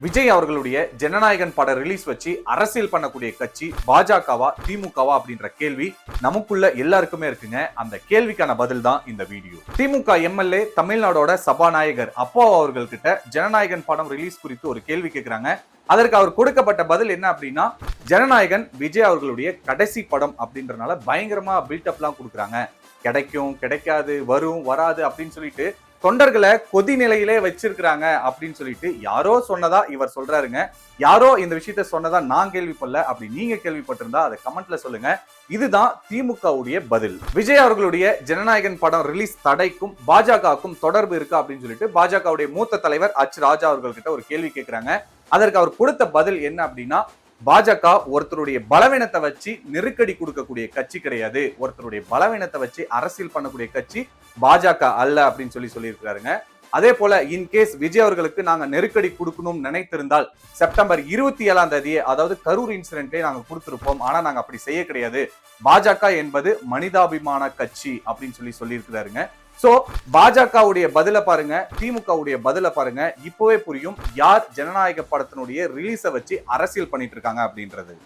விஜய் அவர்களுடைய ஜனநாயகன் பட ரிலீஸ் வச்சு அரசியல் பண்ணக்கூடிய கட்சி பாஜகவா திமுகவா அப்படின்ற கேள்வி நமக்குள்ள எல்லாருக்குமே இருக்குங்க. அந்த கேள்விக்கான பதில் தான் இந்த வீடியோ. திமுக எம்எல்ஏ தமிழ்நாடோட சபாநாயகர் அப்பா அவர்கள் கிட்ட ஜனநாயகன் படம் ரிலீஸ் குறித்து ஒரு கேள்வி கேட்கிறாங்க. அதற்கு அவர் கொடுக்கப்பட்ட பதில் என்ன அப்படின்னா, ஜனநாயகன் விஜய் அவர்களுடைய கடைசி படம் அப்படின்றனால பயங்கரமா பில்டப்லாம் கொடுக்குறாங்க. கிடைக்கும், கிடைக்காது, வரும், வராது அப்படின்னு சொல்லிட்டு தொண்டர்களை கொதி நிலையிலே வச்சிருக்கிறாங்க அப்படின்னு சொல்லிட்டு யாரோ சொன்னதா இவர் சொல்றாருங்க. யாரோ இந்த விஷயத்த சொன்னதா நான் கேள்விப்படல. அப்படி நீங்க கேள்விப்பட்டிருந்தா அதை கமெண்ட்ல சொல்லுங்க. இதுதான் திமுகவுடைய பதில். விஜய் அவர்களுடைய ஜனநாயகன் படம் ரிலீஸ் தடைக்கும் பாஜகவுக்கும் தொடர்பு இருக்கா அப்படின்னு சொல்லிட்டு பாஜகவுடைய மூத்த தலைவர் ராஜா அவர்கள் கிட்ட ஒரு கேள்வி கேட்கிறாங்க. அதற்கு அவர் கொடுத்த பதில் என்ன அப்படின்னா, பாஜக ஒருத்தருடைய பலவீனத்தை வச்சு நெருக்கடி கொடுக்கக்கூடிய கட்சி கிடையாது. ஒருத்தருடைய பலவீனத்தை வச்சு அரசியல் பண்ணக்கூடிய கட்சி பாஜக அல்ல அப்படின்னு சொல்லியிருக்காருங்க. அதே போல இன்கேஸ் விஜய் அவர்களுக்கு நாங்க நெருக்கடி கொடுக்கணும்னு நினைத்திருந்தால் செப்டம்பர் 27 அதாவது கரூர் இன்சிடென்ட்டை நாங்க கொடுத்திருப்போம். ஆனா நாங்க அப்படி செய்ய கிடையாது. பாஜக என்பது மனிதாபிமான கட்சி அப்படின்னு சொல்லியிருக்கிறாருங்க. சோ பாஜகவுடைய பதில பாருங்க, திமுகவுடைய பதில பாருங்க. இப்பவே புரியும் யார் ஜனநாயக படத்தினுடைய ரிலீஸை வச்சு அரசியல் பண்ணிட்டு இருக்காங்க அப்படின்றது.